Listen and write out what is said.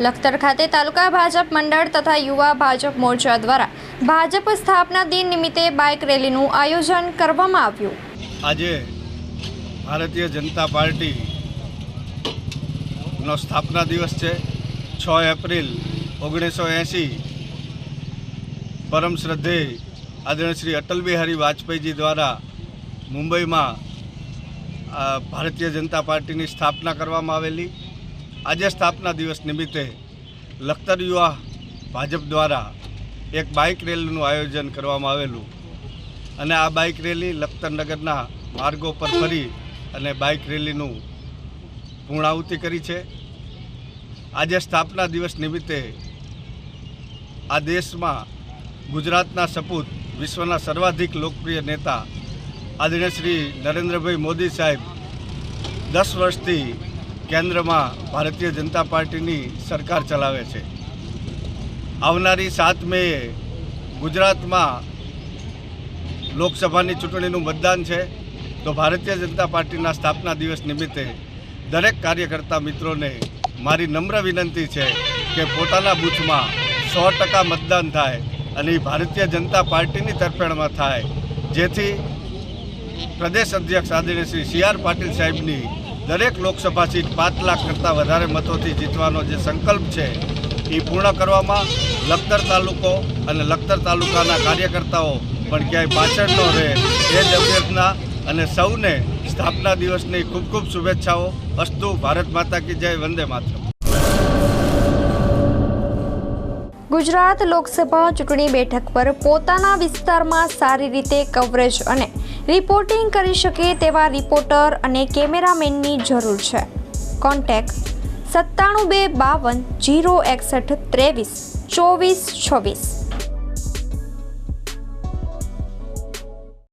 લખતર ખાતે તાલુકા ભાજપ મંડળ તથા યુવા ભાજપ મોરચા દ્વારા ભાજપ સ્થાપના દિન નિમિત્તે બાઇક રેલીનું આયોજન કરવામાં આવ્યું। આજે ભારતીય જનતા પાર્ટીનો સ્થાપના દિવસ છે। 6 એપ્રિલ 1980 પરમ શ્રદ્ધેય આદરણીય શ્રી અટલ બિહારી વાજપેયીજી દ્વારા મુંબઈમાં ભારતીય જનતા પાર્ટીની સ્થાપના કરવામાં આવેલી। આજે સ્થાપના દિવસ નિમિત્તે લખતર યુવા ભાજપ દ્વારા એક બાઇક રેલીનું આયોજન કરવામાં આવેલું અને આ બાઇક રેલી લખતર નગરના માર્ગો પર ફરી અને બાઇક રેલીનું પૂર્ણાહુતિ કરી છે। આજે સ્થાપના દિવસ નિમિત્તે આ દેશમાં ગુજરાતના સપૂત વિશ્વના સર્વાધિક લોકપ્રિય નેતા આદરણીય શ્રી નરેન્દ્રભાઈ મોદી સાહેબ 10 વર્ષથી કેન્દ્રમાં ભારતીય જનતા પાર્ટીની સરકાર ચલાવે છે। આવનારી 7 મેએ ગુજરાતમાં લોકસભાની ચૂંટણીનું મતદાન છે, તો ભારતીય જનતા પાર્ટીના સ્થાપના દિવસ નિમિત્તે દરેક કાર્યકર્તા મિત્રોને મારી નમ્ર વિનંતી છે કે પોતાના બૂથમાં 100% મતદાન થાય અને ભારતીય જનતા પાર્ટીની તરફેણમાં થાય, જેથી પ્રદેશ અધ્યક્ષ આદરણીય શ્રી CR પાટીલ સાહેબની દરેક લોકસભા સીટ 5 લાખ કરતાં વધારે મતોથી જીતવાનો જે સંકલ્પ છે એ પૂર્ણ કરવામાં લખતર તાલુકો અને લખતર તાલુકાના કાર્યકર્તાઓ પણ ક્યાંય પાછળ ન રહે એ જ અભ્યર્થના અને સૌને સ્થાપના દિવસની ખૂબ ખૂબ શુભેચ્છાઓ। અસ્તુ। ભારત માતા કી જય। વંદે માતરમ। ગુજરાત લોકસભા ચૂંટણી બેઠક પર પોતાના વિસ્તારમાં સારી રીતે કવરેજ અને રિપોર્ટિંગ કરી શકે તેવા રિપોર્ટર અને કેમેરામેનની જરૂર છે। કોન્ટેક્ટ 97 252 061 23 24 26।